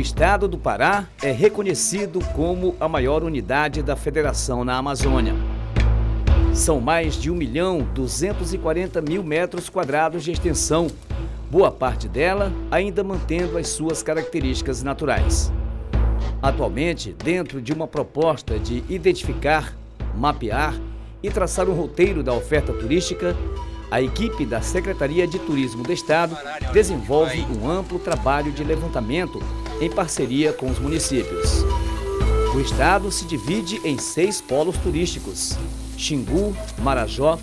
estado do Pará é reconhecido como a maior unidade da federação na Amazônia. São mais de 1.240.000 metros quadrados de extensão, boa parte dela ainda mantendo as suas características naturais. Atualmente, dentro de uma proposta de identificar, mapear e traçar um roteiro da oferta turística, a equipe da Secretaria de Turismo do Estado desenvolve um amplo trabalho de levantamento em parceria com os municípios. O Estado se divide em 6 polos turísticos: Xingu, Marajó,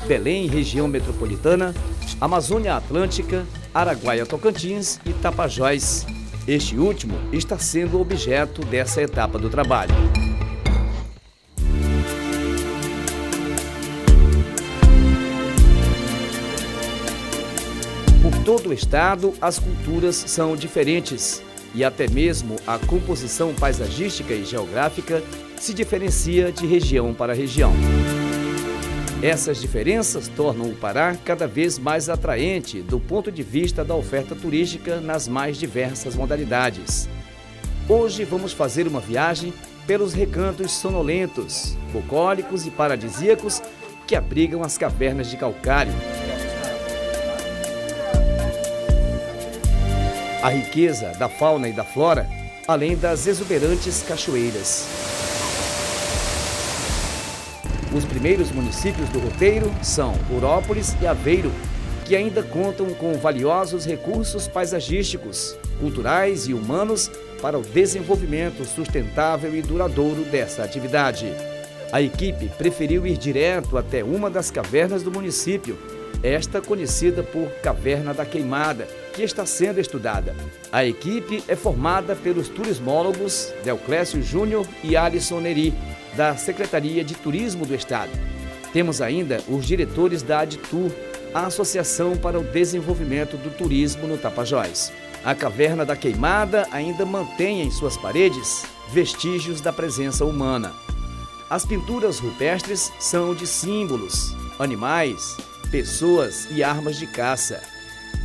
Belém, região metropolitana, Amazônia Atlântica, Araguaia-Tocantins e Tapajós. Este último está sendo objeto dessa etapa do trabalho. Por todo o estado, as culturas são diferentes e até mesmo a composição paisagística e geográfica se diferencia de região para região. Essas diferenças tornam o Pará cada vez mais atraente do ponto de vista da oferta turística nas mais diversas modalidades. Hoje vamos fazer uma viagem pelos recantos sonolentos, bucólicos e paradisíacos que abrigam as cavernas de calcário. A riqueza da fauna e da flora, além das exuberantes cachoeiras. Os primeiros municípios do roteiro são Urópolis e Aveiro, que ainda contam com valiosos recursos paisagísticos, culturais e humanos para o desenvolvimento sustentável e duradouro dessa atividade. A equipe preferiu ir direto até uma das cavernas do município, esta conhecida por Caverna da Queimada, que está sendo estudada. A equipe é formada pelos turismólogos Deoclésio Júnior e Alisson Neri, da Secretaria de Turismo do Estado. Temos ainda os diretores da ADTUR, a Associação para o Desenvolvimento do Turismo no Tapajós. A Caverna da Queimada ainda mantém em suas paredes vestígios da presença humana. As pinturas rupestres são de símbolos, animais, pessoas e armas de caça.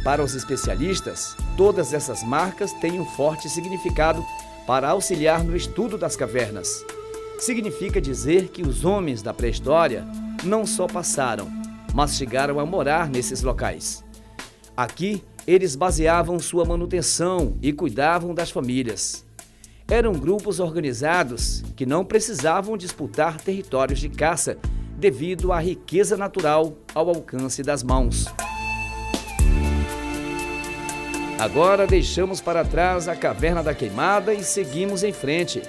Para os especialistas, todas essas marcas têm um forte significado para auxiliar no estudo das cavernas. Significa dizer que os homens da pré-história não só passaram, mas chegaram a morar nesses locais. Aqui, eles baseavam sua manutenção e cuidavam das famílias. Eram grupos organizados que não precisavam disputar territórios de caça devido à riqueza natural ao alcance das mãos. Agora deixamos para trás a Caverna da Queimada e seguimos em frente.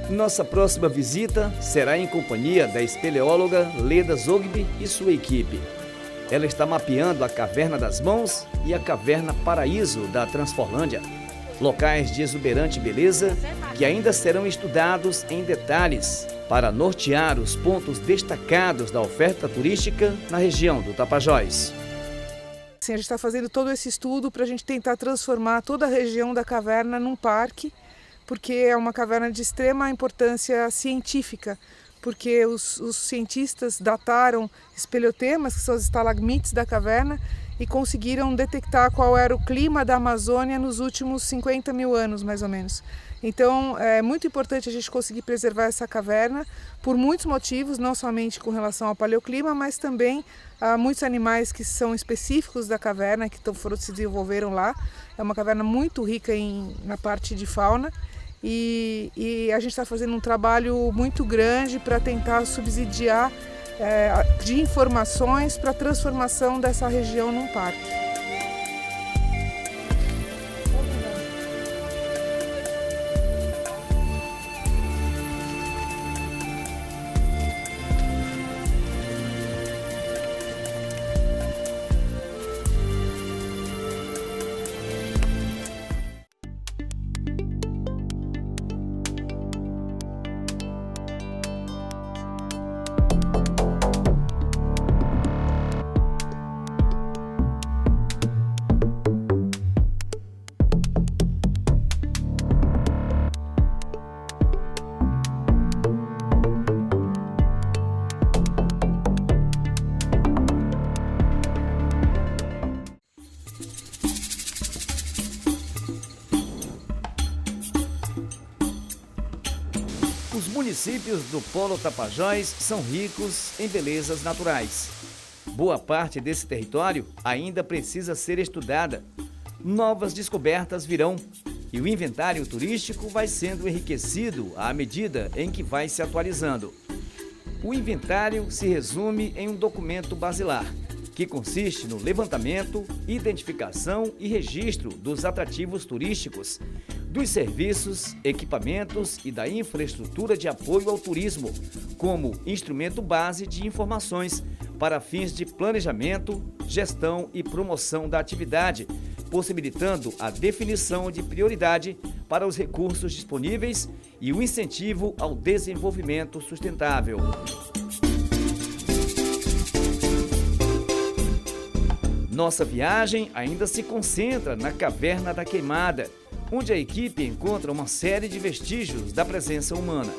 Nossa próxima visita será em companhia da espeleóloga Leda Zogby e sua equipe. Ela está mapeando a Caverna das Mãos e a Caverna Paraíso da Transforlândia, locais de exuberante beleza que ainda serão estudados em detalhes para nortear os pontos destacados da oferta turística na região do Tapajós. Sim, a gente está fazendo todo esse estudo para a gente tentar transformar toda a região da caverna num parque, porque é uma caverna de extrema importância científica, porque os cientistas dataram espeleotemas, que são os estalagmites da caverna, e conseguiram detectar qual era o clima da Amazônia nos últimos 50 mil anos, mais ou menos. Então, é muito importante a gente conseguir preservar essa caverna por muitos motivos, não somente com relação ao paleoclima, mas também a muitos animais que são específicos da caverna, que se desenvolveram lá. É uma caverna muito rica na parte de fauna. E a gente está fazendo um trabalho muito grande para tentar subsidiar de informações para a transformação dessa região num parque. municípios do Polo Tapajós são ricos em belezas naturais. Boa parte desse território ainda precisa ser estudada. Novas descobertas virão e o inventário turístico vai sendo enriquecido à medida em que vai se atualizando. O inventário se resume em um documento basilar, que consiste no levantamento, identificação e registro dos atrativos turísticos, dos serviços, equipamentos e da infraestrutura de apoio ao turismo, como instrumento base de informações para fins de planejamento, gestão e promoção da atividade, possibilitando a definição de prioridade para os recursos disponíveis e o incentivo ao desenvolvimento sustentável. Nossa viagem ainda se concentra na Caverna da Queimada, onde a equipe encontra uma série de vestígios da presença humana.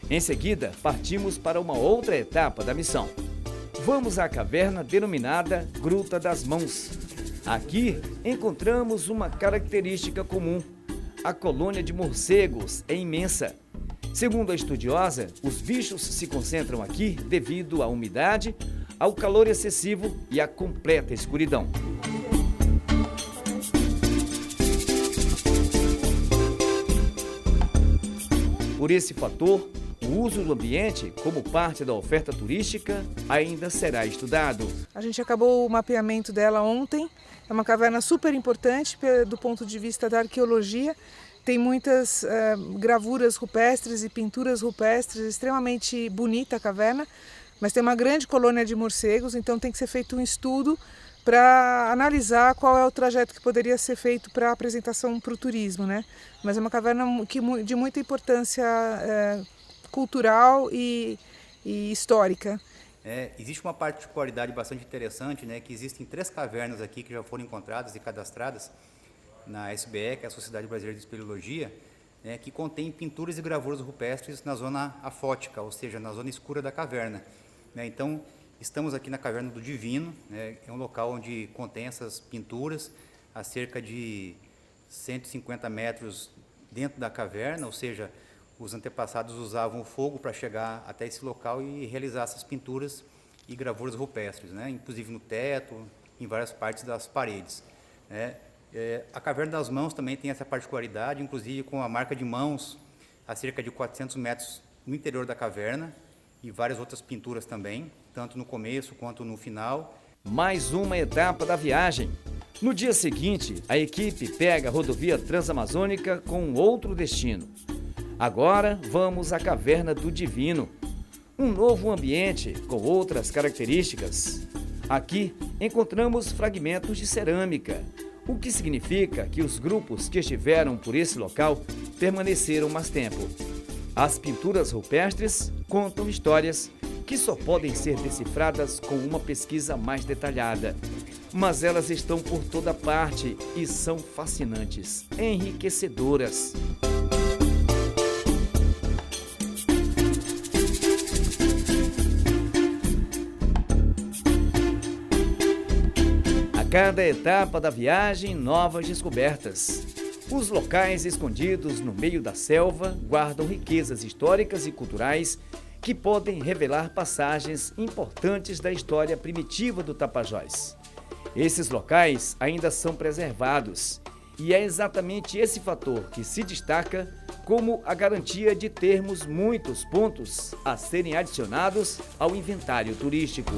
Em seguida, partimos para uma outra etapa da missão. Vamos à caverna denominada Gruta das Mãos. Aqui encontramos uma característica comum. A colônia de morcegos é imensa. Segundo a estudiosa, os bichos se concentram aqui devido à umidade, ao calor excessivo e à completa escuridão. Por esse fator, o uso do ambiente como parte da oferta turística ainda será estudado. A gente acabou o mapeamento dela ontem. É uma caverna super importante do ponto de vista da arqueologia. Tem muitas gravuras rupestres e pinturas rupestres, extremamente bonita a caverna, mas tem uma grande colônia de morcegos, então tem que ser feito um estudo para analisar qual é o trajeto que poderia ser feito para a apresentação para o turismo, né? Mas é uma caverna de muita importância cultural e histórica. Existe uma particularidade bastante interessante, né, que existem 3 cavernas aqui que já foram encontradas e cadastradas na SBE, que é a Sociedade Brasileira de Espeleologia, né, que contém pinturas e gravuras rupestres na zona afótica, ou seja, na zona escura da caverna. Né? Então, estamos aqui na Caverna do Divino, né, é um local onde contém essas pinturas a cerca de 150 metros dentro da caverna, ou seja, os antepassados usavam o fogo para chegar até esse local e realizar essas pinturas e gravuras rupestres, né? Inclusive no teto, em várias partes das paredes. Né? A Caverna das Mãos também tem essa particularidade, inclusive com a marca de mãos a cerca de 400 metros no interior da caverna e várias outras pinturas também, tanto no começo quanto no final. Mais uma etapa da viagem. No dia seguinte, a equipe pega a rodovia Transamazônica com outro destino. Agora vamos à Caverna do Divino, um novo ambiente com outras características. Aqui encontramos fragmentos de cerâmica, o que significa que os grupos que estiveram por esse local permaneceram mais tempo. As pinturas rupestres contam histórias que só podem ser decifradas com uma pesquisa mais detalhada. Mas elas estão por toda parte e são fascinantes, enriquecedoras. Cada etapa da viagem, novas descobertas. Os locais escondidos no meio da selva guardam riquezas históricas e culturais que podem revelar passagens importantes da história primitiva do Tapajós. Esses locais ainda são preservados e é exatamente esse fator que se destaca como a garantia de termos muitos pontos a serem adicionados ao inventário turístico.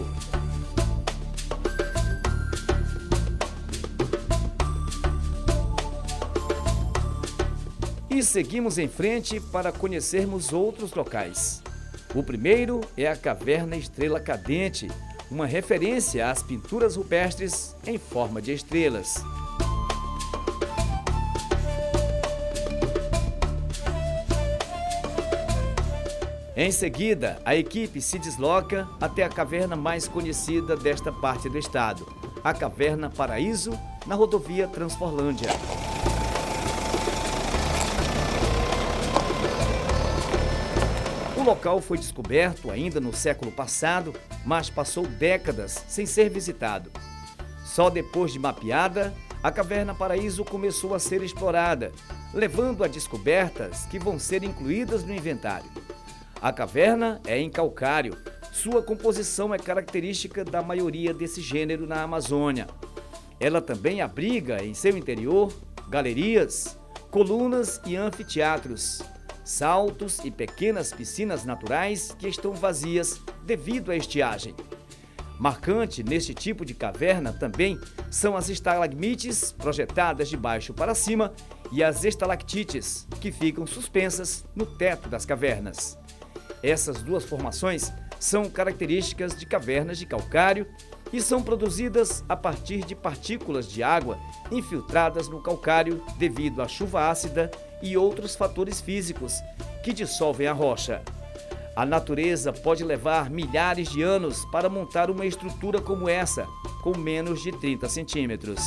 E seguimos em frente para conhecermos outros locais. O primeiro é a Caverna Estrela Cadente, uma referência às pinturas rupestres em forma de estrelas. Em seguida, a equipe se desloca até a caverna mais conhecida desta parte do estado, a Caverna Paraíso, na rodovia Transforlândia. O local foi descoberto ainda no século passado, mas passou décadas sem ser visitado. Só depois de mapeada, a Caverna Paraíso começou a ser explorada, levando a descobertas que vão ser incluídas no inventário. A caverna é em calcário. Sua composição é característica da maioria desse gênero na Amazônia. Ela também abriga em seu interior galerias, colunas e anfiteatros, saltos e pequenas piscinas naturais que estão vazias devido à estiagem. Marcante neste tipo de caverna também são as estalagmites, projetadas de baixo para cima, e as estalactites, que ficam suspensas no teto das cavernas. Essas duas formações são características de cavernas de calcário e são produzidas a partir de partículas de água infiltradas no calcário devido à chuva ácida e outros fatores físicos que dissolvem a rocha. A natureza pode levar milhares de anos para montar uma estrutura como essa, com menos de 30 centímetros.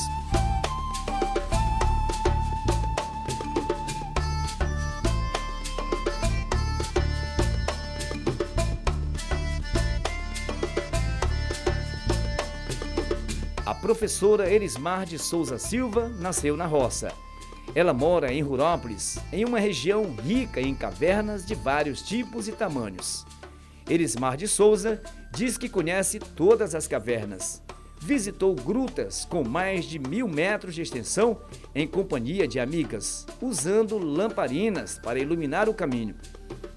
A professora Elismar de Souza Silva nasceu na roça. Ela mora em Rurópolis, em uma região rica em cavernas de vários tipos e tamanhos. Elismar de Souza diz que conhece todas as cavernas. Visitou grutas com mais de 1.000 metros de extensão em companhia de amigas, usando lamparinas para iluminar o caminho.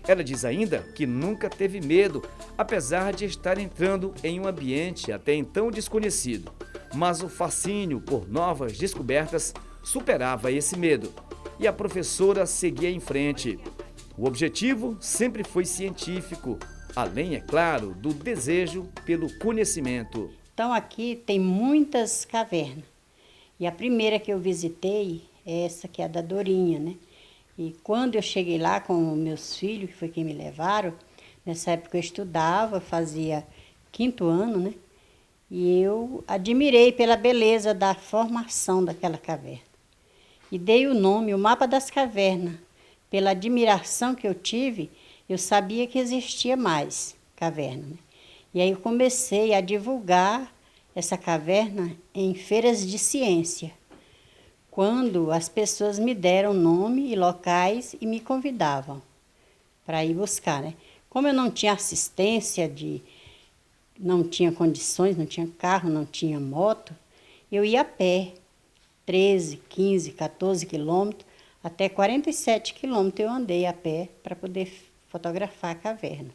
Ela diz ainda que nunca teve medo, apesar de estar entrando em um ambiente até então desconhecido. Mas o fascínio por novas descobertas superava esse medo, e a professora seguia em frente. O objetivo sempre foi científico, além, é claro, do desejo pelo conhecimento. Então aqui tem muitas cavernas, e a primeira que eu visitei é essa que é a da Dorinha, né? E quando eu cheguei lá com meus filhos, que foi quem me levaram, nessa época eu estudava, fazia 5º ano, né? E eu admirei pela beleza da formação daquela caverna. E dei o nome, o Mapa das Cavernas. Pela admiração que eu tive, eu sabia que existia mais caverna, né? E aí eu comecei a divulgar essa caverna em feiras de ciência, quando as pessoas me deram nome e locais e me convidavam para ir buscar, né? Como eu não tinha assistência, não tinha condições, não tinha carro, não tinha moto, eu ia a pé, 13, 15, 14 quilômetros, até 47 quilômetros eu andei a pé para poder fotografar a caverna.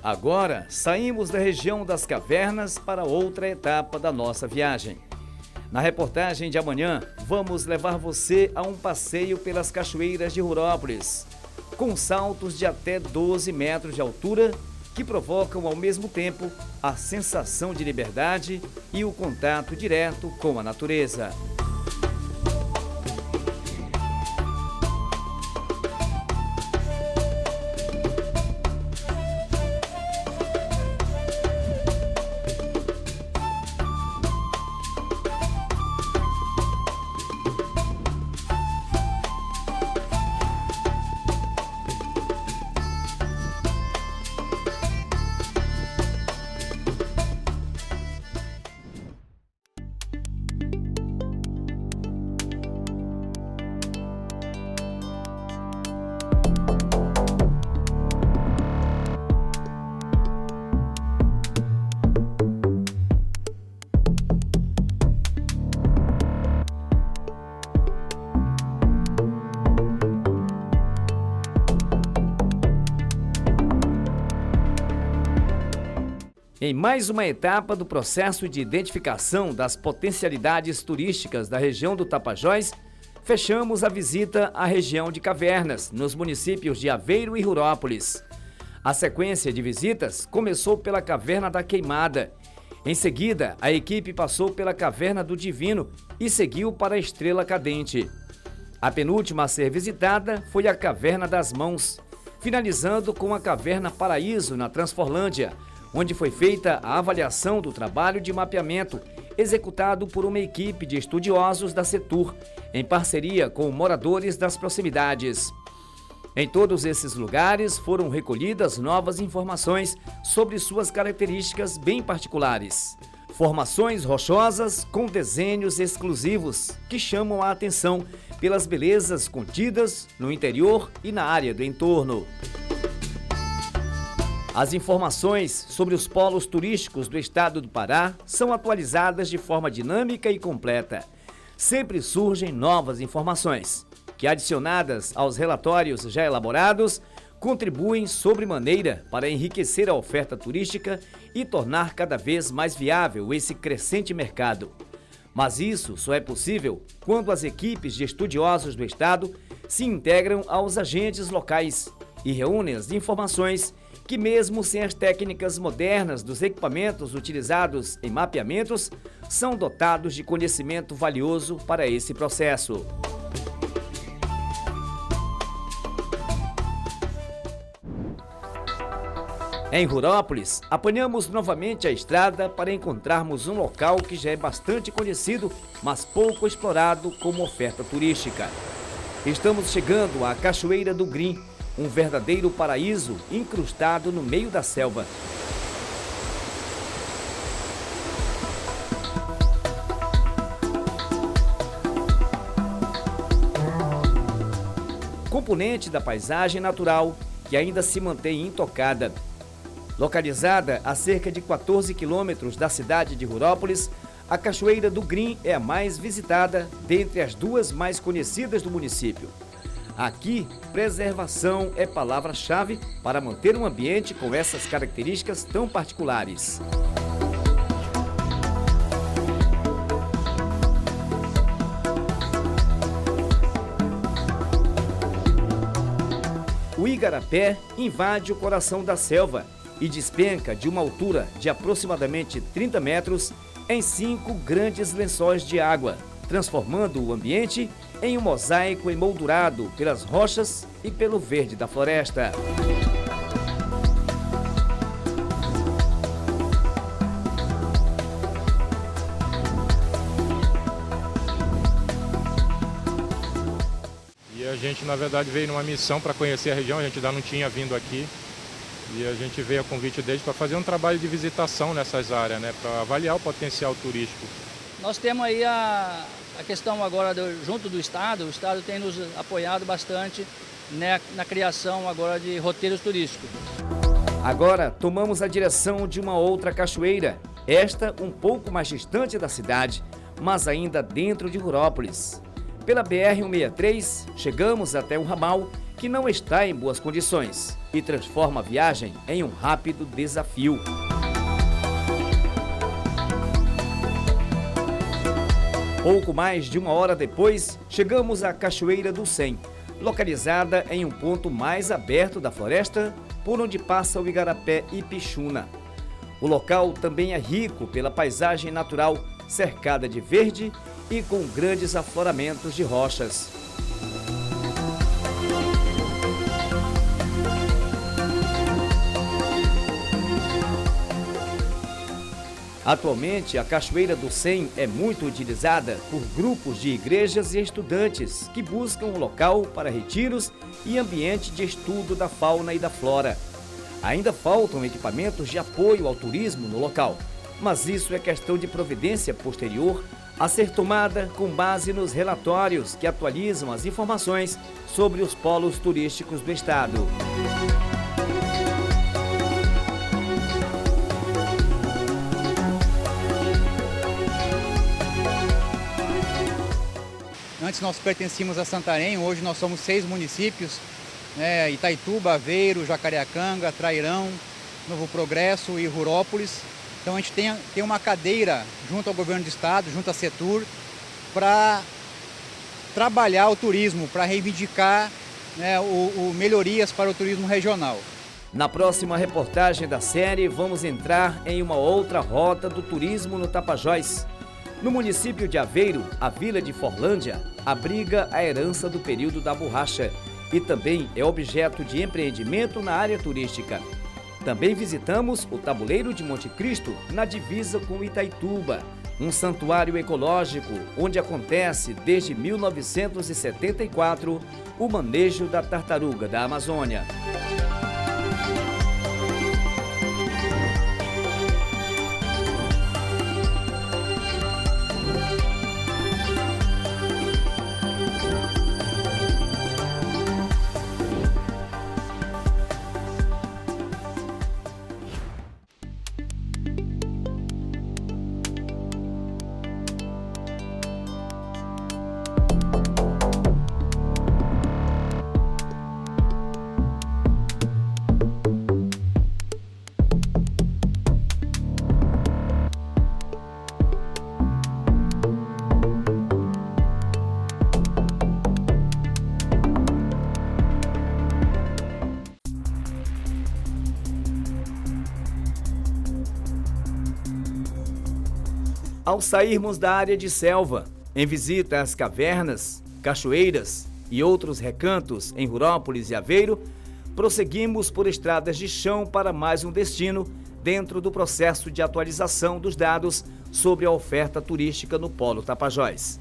Agora, saímos da região das cavernas para outra etapa da nossa viagem. Na reportagem de amanhã, vamos levar você a um passeio pelas cachoeiras de Rurópolis, com saltos de até 12 metros de altura, que provocam ao mesmo tempo a sensação de liberdade e o contato direto com a natureza. Em mais uma etapa do processo de identificação das potencialidades turísticas da região do Tapajós, fechamos a visita à região de cavernas, nos municípios de Aveiro e Rurópolis. A sequência de visitas começou pela Caverna da Queimada. Em seguida, a equipe passou pela Caverna do Divino e seguiu para a Estrela Cadente. A penúltima a ser visitada foi a Caverna das Mãos, finalizando com a Caverna Paraíso, na Transforlândia, onde foi feita a avaliação do trabalho de mapeamento executado por uma equipe de estudiosos da Setur, em parceria com moradores das proximidades. Em todos esses lugares foram recolhidas novas informações sobre suas características bem particulares. Formações rochosas com desenhos exclusivos que chamam a atenção pelas belezas contidas no interior e na área do entorno. As informações sobre os polos turísticos do estado do Pará são atualizadas de forma dinâmica e completa. Sempre surgem novas informações, que adicionadas aos relatórios já elaborados, contribuem sobremaneira para enriquecer a oferta turística e tornar cada vez mais viável esse crescente mercado. Mas isso só é possível quando as equipes de estudiosos do estado se integram aos agentes locais e reúnem as informações que, mesmo sem as técnicas modernas dos equipamentos utilizados em mapeamentos, são dotados de conhecimento valioso para esse processo. Em Rurópolis, apanhamos novamente a estrada para encontrarmos um local que já é bastante conhecido, mas pouco explorado como oferta turística. Estamos chegando à Cachoeira do Grim, um verdadeiro paraíso incrustado no meio da selva. Componente da paisagem natural que ainda se mantém intocada. Localizada a cerca de 14 quilômetros da cidade de Rurópolis, a Cachoeira do Grim é a mais visitada dentre as duas mais conhecidas do município. Aqui, preservação é palavra-chave para manter um ambiente com essas características tão particulares. O igarapé invade o coração da selva e despenca de uma altura de aproximadamente 30 metros em 5 grandes lençóis de água, transformando o ambiente em um mosaico emoldurado pelas rochas e pelo verde da floresta. E a gente, na verdade, veio numa missão para conhecer a região, a gente ainda não tinha vindo aqui. E a gente veio a convite deles para fazer um trabalho de visitação nessas áreas, né, para avaliar o potencial turístico. Nós temos aí a questão agora, junto do Estado, o Estado tem nos apoiado bastante, né, na criação agora de roteiros turísticos. Agora tomamos a direção de uma outra cachoeira, esta um pouco mais distante da cidade, mas ainda dentro de Rurópolis. Pela BR-163, chegamos até um ramal que não está em boas condições e transforma a viagem em um rápido desafio. Pouco mais de 1 hora depois, chegamos à Cachoeira do Cem, localizada em um ponto mais aberto da floresta, por onde passa o igarapé Ipixuna. O local também é rico pela paisagem natural, cercada de verde e com grandes afloramentos de rochas. Atualmente, a Cachoeira do Cem é muito utilizada por grupos de igrejas e estudantes que buscam um local para retiros e ambiente de estudo da fauna e da flora. Ainda faltam equipamentos de apoio ao turismo no local, mas isso é questão de providência posterior a ser tomada com base nos relatórios que atualizam as informações sobre os polos turísticos do estado. Antes nós pertencíamos a Santarém, hoje nós somos 6 municípios, né, Itaituba, Aveiro, Jacareacanga, Trairão, Novo Progresso e Rurópolis. Então a gente tem uma cadeira junto ao governo do estado, junto à Setur, para trabalhar o turismo, para reivindicar, né, melhorias para o turismo regional. Na próxima reportagem da série, vamos entrar em uma outra rota do turismo no Tapajós. No município de Aveiro, a vila de Forlândia abriga a herança do período da borracha e também é objeto de empreendimento na área turística. Também visitamos o Tabuleiro de Monte Cristo, na divisa com Itaituba, um santuário ecológico onde acontece desde 1974 o manejo da tartaruga da Amazônia. Ao sairmos da área de selva, em visita às cavernas, cachoeiras e outros recantos em Rurópolis e Aveiro, prosseguimos por estradas de chão para mais um destino dentro do processo de atualização dos dados sobre a oferta turística no Polo Tapajós.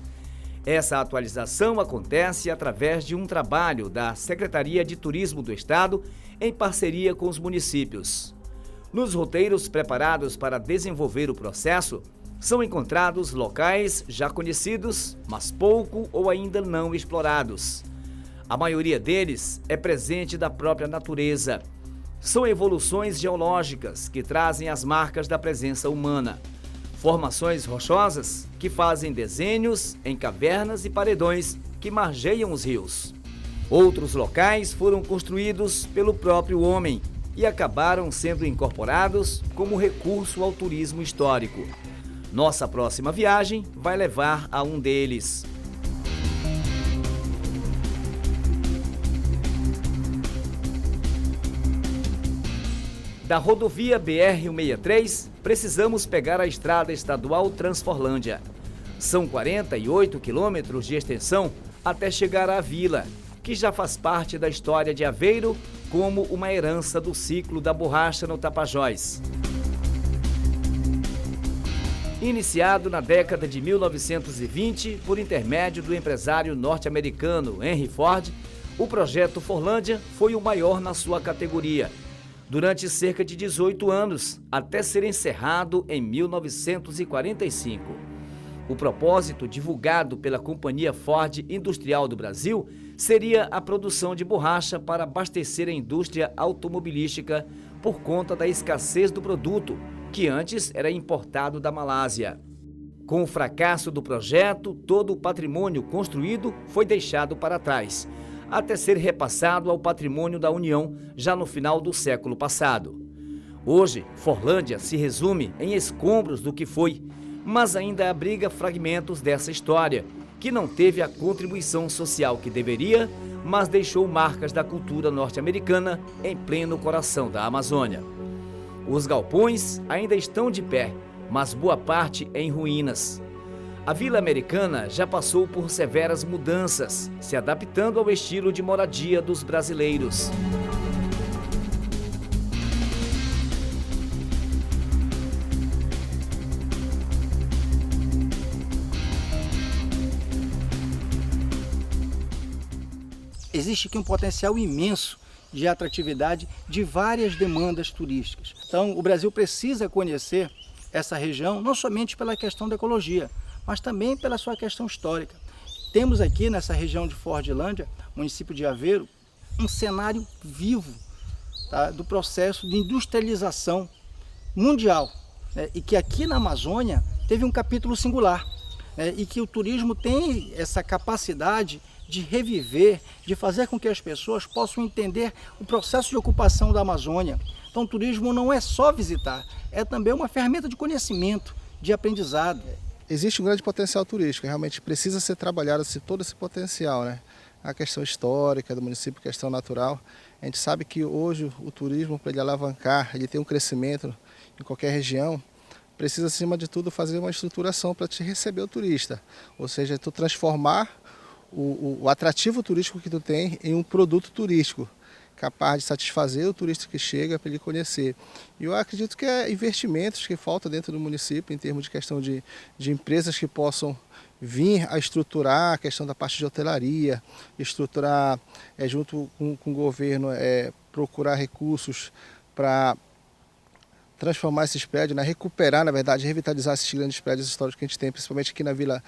Essa atualização acontece através de um trabalho da Secretaria de Turismo do Estado em parceria com os municípios. Nos roteiros preparados para desenvolver o processo, são encontrados locais já conhecidos, mas pouco ou ainda não explorados. A maioria deles é presente da própria natureza. São evoluções geológicas que trazem as marcas da presença humana. Formações rochosas que fazem desenhos em cavernas e paredões que margeiam os rios. Outros locais foram construídos pelo próprio homem e acabaram sendo incorporados como recurso ao turismo histórico. Nossa próxima viagem vai levar a um deles. Da rodovia BR-163, precisamos pegar a estrada estadual Transforlândia. São 48 quilômetros de extensão até chegar à vila, que já faz parte da história de Aveiro como uma herança do ciclo da borracha no Tapajós. Iniciado na década de 1920 por intermédio do empresário norte-americano Henry Ford, o projeto Forlândia foi o maior na sua categoria, durante cerca de 18 anos, até ser encerrado em 1945. O propósito divulgado pela Companhia Ford Industrial do Brasil seria a produção de borracha para abastecer a indústria automobilística por conta da escassez do produto, que antes era importado da Malásia. Com o fracasso do projeto, todo o patrimônio construído foi deixado para trás, até ser repassado ao patrimônio da União já no final do século passado. Hoje, Forlândia se resume em escombros do que foi, mas ainda abriga fragmentos dessa história, que não teve a contribuição social que deveria, mas deixou marcas da cultura norte-americana em pleno coração da Amazônia. Os galpões ainda estão de pé, mas boa parte em ruínas. A Vila Americana já passou por severas mudanças, se adaptando ao estilo de moradia dos brasileiros. Existe aqui um potencial imenso de atratividade de várias demandas turísticas. Então, o Brasil precisa conhecer essa região, não somente pela questão da ecologia, mas também pela sua questão histórica. Temos aqui nessa região de Fordlândia, município de Aveiro, um cenário vivo, tá, do processo de industrialização mundial, né, e que aqui na Amazônia teve um capítulo singular, né, e que o turismo tem essa capacidade de reviver, de fazer com que as pessoas possam entender o processo de ocupação da Amazônia. Então o turismo não é só visitar, é também uma ferramenta de conhecimento, de aprendizado. Existe um grande potencial turístico, realmente precisa ser trabalhado todo esse potencial, né? A questão histórica do município, a questão natural. A gente sabe que hoje o turismo, para ele alavancar, ele tem um crescimento em qualquer região, precisa acima de tudo fazer uma estruturação para te receber o turista, ou seja, tu transformar o atrativo turístico que tu tem em um produto turístico, capaz de satisfazer o turista que chega para ele conhecer. E eu acredito que é investimentos que faltam dentro do município em termos de questão de empresas que possam vir a estruturar a questão da parte de hotelaria, estruturar junto com o governo, procurar recursos para transformar esses prédios, né, recuperar, na verdade, revitalizar esses grandes prédios históricos que a gente tem, principalmente aqui na vila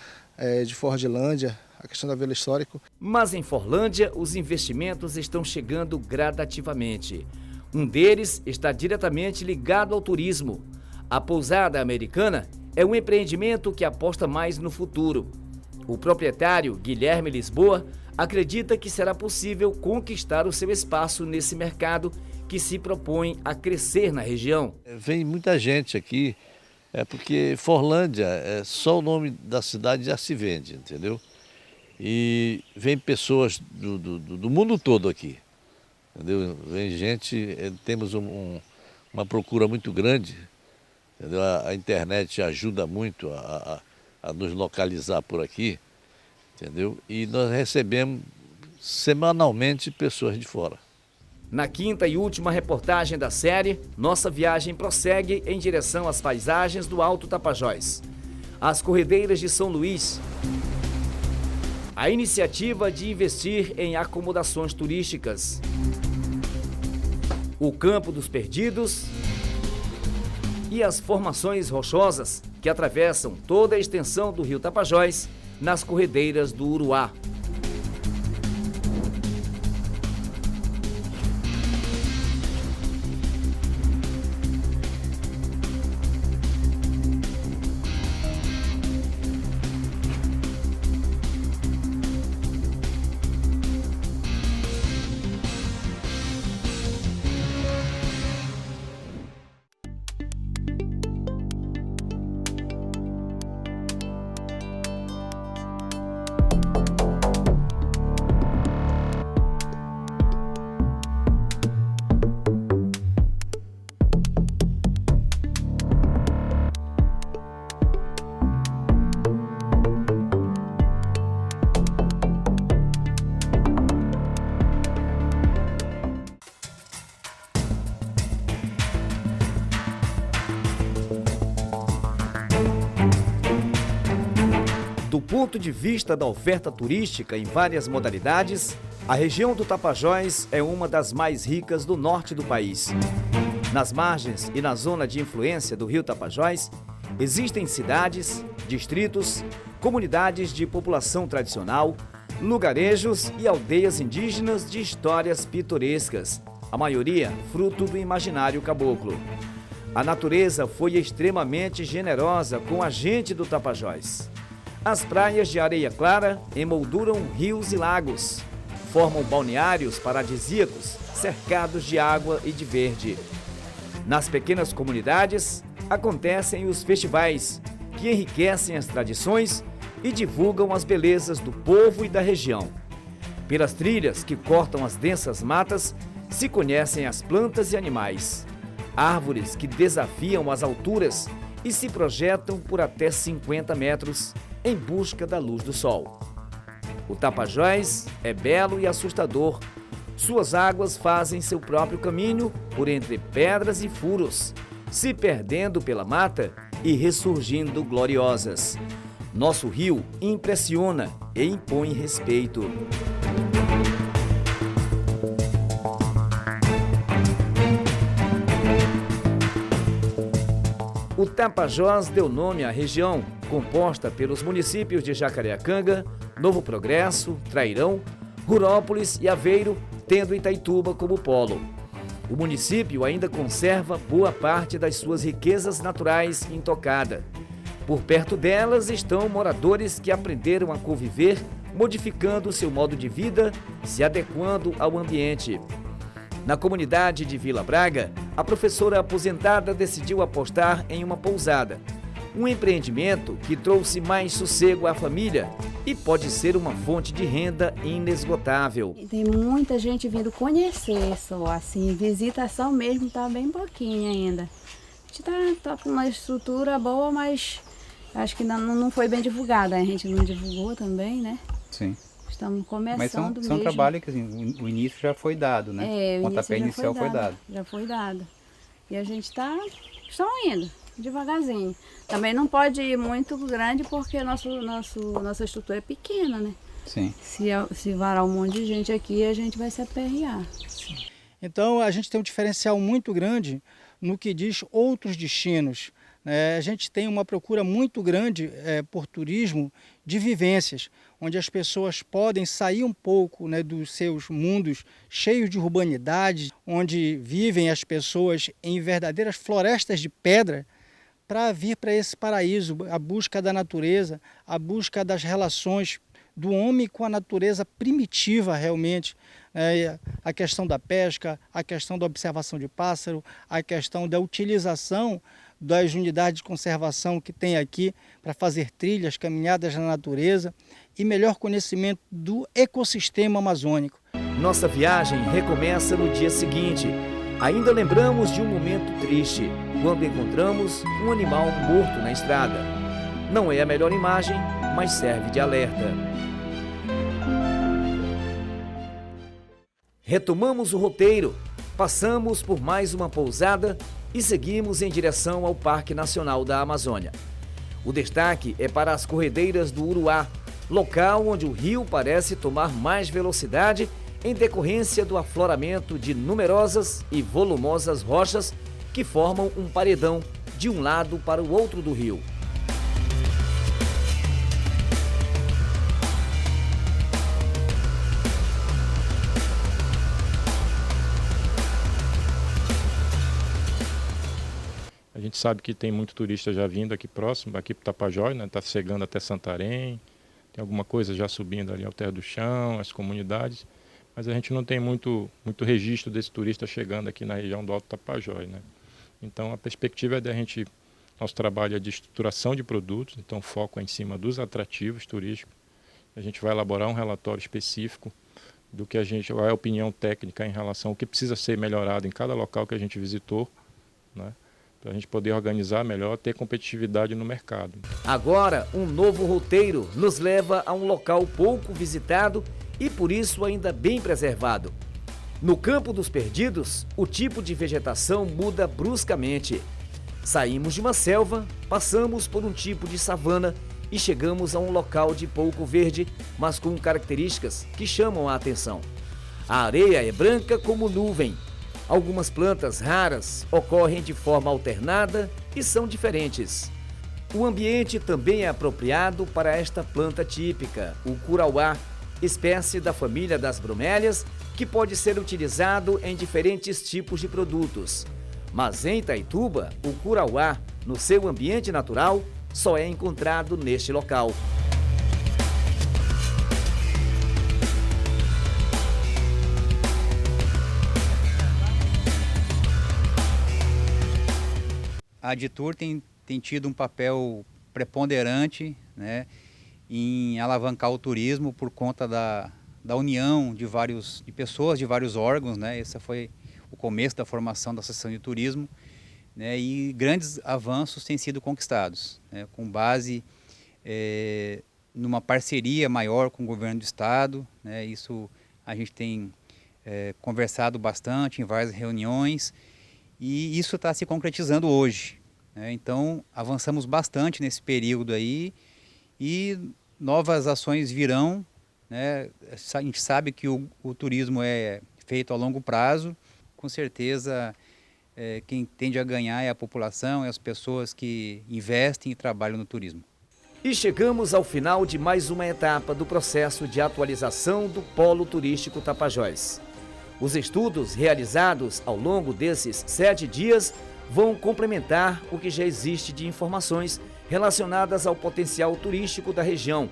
de Fordlândia, a questão da vila histórica. Mas em Forlândia, os investimentos estão chegando gradativamente. Um deles está diretamente ligado ao turismo. A Pousada Americana é um empreendimento que aposta mais no futuro. O proprietário, Guilherme Lisboa, acredita que será possível conquistar o seu espaço nesse mercado que se propõe a crescer na região. Vem muita gente aqui, porque Forlândia, só o nome da cidade já se vende, entendeu? E vem pessoas do mundo todo aqui, entendeu? Vem gente, temos uma procura muito grande entendeu? A internet ajuda muito a nos localizar por aqui, entendeu? E nós recebemos semanalmente pessoas de fora. Na quinta e última reportagem da série, nossa viagem prossegue em direção às paisagens do Alto Tapajós, as corredeiras de São Luís, a iniciativa de investir em acomodações turísticas, o Campo dos Perdidos e as formações rochosas que atravessam toda a extensão do rio Tapajós nas corredeiras do Uruá. Do ponto de vista da oferta turística em várias modalidades, a região do Tapajós é uma das mais ricas do norte do país. Nas margens e na zona de influência do rio Tapajós, existem cidades, distritos, comunidades de população tradicional, lugarejos e aldeias indígenas de histórias pitorescas, a maioria fruto do imaginário caboclo. A natureza foi extremamente generosa com a gente do Tapajós. As praias de areia clara emolduram rios e lagos, formam balneários paradisíacos cercados de água e de verde. Nas pequenas comunidades acontecem os festivais, que enriquecem as tradições e divulgam as belezas do povo e da região. Pelas trilhas que cortam as densas matas, se conhecem as plantas e animais, árvores que desafiam as alturas e se projetam por até 50 metros em busca da luz do sol. O Tapajós é belo e assustador. Suas águas fazem seu próprio caminho por entre pedras e furos, se perdendo pela mata e ressurgindo gloriosas. Nosso rio impressiona e impõe respeito. O Tapajós deu nome à região, composta pelos municípios de Jacareacanga, Novo Progresso, Trairão, Rurópolis e Aveiro, tendo Itaituba como polo. O município ainda conserva boa parte das suas riquezas naturais intocada. Por perto delas estão moradores que aprenderam a conviver, modificando seu modo de vida, se adequando ao ambiente. Na comunidade de Vila Braga, a professora aposentada decidiu apostar em uma pousada, um empreendimento que trouxe mais sossego à família e pode ser uma fonte de renda inesgotável. Tem muita gente vindo conhecer, só assim, visitação mesmo está bem pouquinho ainda. A gente tá com uma estrutura boa, mas acho que não foi bem divulgada, a gente não divulgou também, né? Sim. Estamos começando Mas são mesmo. trabalhos que assim, o início já foi dado, né? O pontapé inicial foi dado. Já foi dado. E a gente estão indo, devagarzinho. Também não pode ir muito grande porque nossa estrutura é pequena, né? Sim. Se varar um monte de gente aqui, a gente vai se aperrear. Então a gente tem um diferencial muito grande no que diz outros destinos. A gente tem uma procura muito grande por turismo de vivências, onde as pessoas podem sair um pouco, né, dos seus mundos cheios de urbanidade, onde vivem as pessoas em verdadeiras florestas de pedra, para vir para esse paraíso, a busca da natureza, a busca das relações do homem com a natureza primitiva realmente, a questão da pesca, a questão da observação de pássaro, a questão da utilização das unidades de conservação que tem aqui para fazer trilhas, caminhadas na natureza e melhor conhecimento do ecossistema amazônico. Nossa viagem recomeça no dia seguinte, Ainda lembramos de um momento triste, quando encontramos um animal morto na estrada. Não é a melhor imagem, mas serve de alerta. Retomamos o roteiro, passamos por mais uma pousada e seguimos em direção ao Parque Nacional da Amazônia. O destaque é para as corredeiras do Uruá, local onde o rio parece tomar mais velocidade em decorrência do afloramento de numerosas e volumosas rochas que formam um paredão de um lado para o outro do rio. A gente sabe que tem muito turista já vindo aqui próximo, aqui para o Tapajós, né? Está chegando até Santarém, tem alguma coisa já subindo ali ao Terra do Chão, as comunidades, mas a gente não tem muito registro desse turista chegando aqui na região do Alto Tapajós, né? Então a perspectiva é da gente, nosso trabalho é de estruturação de produtos, então foco é em cima dos atrativos turísticos. A gente vai elaborar um relatório específico do que qual é a opinião técnica em relação ao que precisa ser melhorado em cada local que a gente visitou, né? Para a gente poder organizar melhor, ter competitividade no mercado. Agora, um novo roteiro nos leva a um local pouco visitado e por isso ainda bem preservado. No Campo dos Perdidos, o tipo de vegetação muda bruscamente. Saímos de uma selva, passamos por um tipo de savana e chegamos a um local de pouco verde, mas com características que chamam a atenção. A areia é branca como nuvem. Algumas plantas raras ocorrem de forma alternada e são diferentes. O ambiente também é apropriado para esta planta típica, o curauá, espécie da família das bromélias, que pode ser utilizado em diferentes tipos de produtos. Mas em Itaituba, o curauá, no seu ambiente natural, só é encontrado neste local. A Aditur tem tido um papel preponderante, né, em alavancar o turismo por conta da união de pessoas de vários órgãos, né? Esse foi o começo da formação da Associação de Turismo, né, e grandes avanços têm sido conquistados, né, com base numa parceria maior com o governo do estado, né? Isso a gente tem conversado bastante em várias reuniões. E isso está se concretizando hoje, né? Então, avançamos bastante nesse período aí e novas ações virão, né? A gente sabe que o turismo é feito a longo prazo, com certeza quem tende a ganhar é a população, é as pessoas que investem e trabalham no turismo. E chegamos ao final de mais uma etapa do processo de atualização do Polo Turístico Tapajós. Os estudos realizados ao longo desses 7 dias vão complementar o que já existe de informações relacionadas ao potencial turístico da região,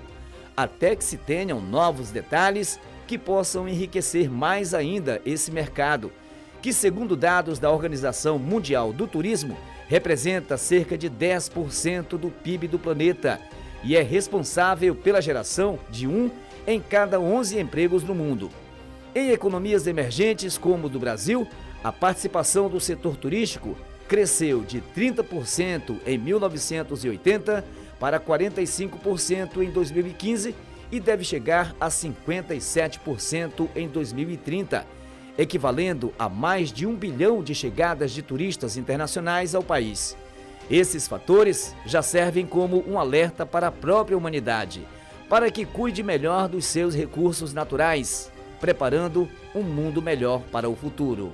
até que se tenham novos detalhes que possam enriquecer mais ainda esse mercado, que, segundo dados da Organização Mundial do Turismo, representa cerca de 10% do PIB do planeta e é responsável pela geração de 1 em cada 11 empregos no mundo. Em economias emergentes como o do Brasil, a participação do setor turístico cresceu de 30% em 1980 para 45% em 2015 e deve chegar a 57% em 2030, equivalendo a mais de 1 bilhão de chegadas de turistas internacionais ao país. Esses fatores já servem como um alerta para a própria humanidade, para que cuide melhor dos seus recursos naturais, preparando um mundo melhor para o futuro.